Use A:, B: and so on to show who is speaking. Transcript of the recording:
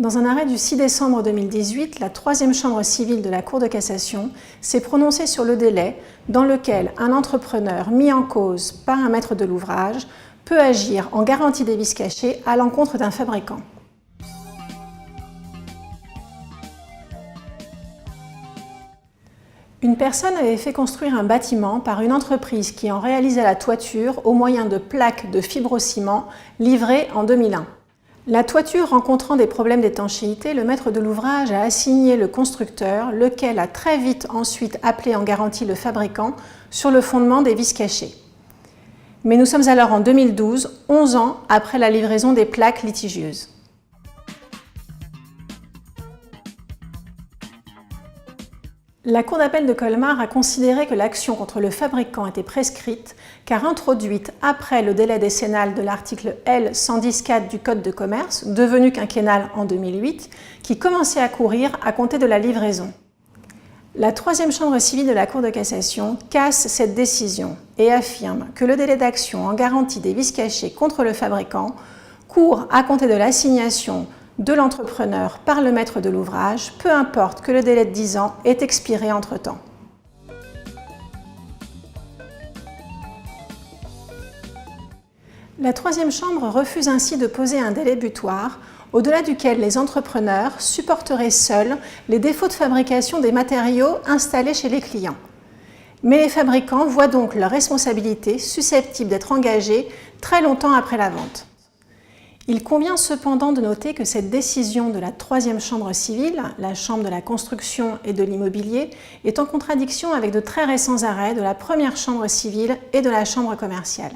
A: Dans un arrêt du 6 décembre 2018, la troisième chambre civile de la Cour de cassation s'est prononcée sur le délai dans lequel un entrepreneur mis en cause par un maître de l'ouvrage peut agir en garantie des vices cachés à l'encontre d'un fabricant. Une personne avait fait construire un bâtiment par une entreprise qui en réalisait la toiture au moyen de plaques de fibrociment livrées en 2001. La toiture rencontrant des problèmes d'étanchéité, le maître de l'ouvrage a assigné le constructeur, lequel a très vite ensuite appelé en garantie le fabricant sur le fondement des vices cachés. Mais nous sommes alors en 2012, 11 ans après la livraison des plaques litigieuses. La Cour d'appel de Colmar a considéré que l'action contre le fabricant était prescrite car introduite après le délai décennal de l'article L. 110-4 du Code de commerce, devenu quinquennal en 2008, qui commençait à courir à compter de la livraison. La troisième chambre civile de la Cour de cassation casse cette décision et affirme que le délai d'action en garantie des vices cachés contre le fabricant court à compter de l'assignation de l'entrepreneur par le maître de l'ouvrage, peu importe que le délai de 10 ans ait expiré entre-temps. La troisième chambre refuse ainsi de poser un délai butoir au-delà duquel les entrepreneurs supporteraient seuls les défauts de fabrication des matériaux installés chez les clients. Mais les fabricants voient donc leur responsabilité susceptible d'être engagée très longtemps après la vente. Il convient cependant de noter que cette décision de la troisième chambre civile, la chambre de la construction et de l'immobilier, est en contradiction avec de très récents arrêts de la première chambre civile et de la chambre commerciale.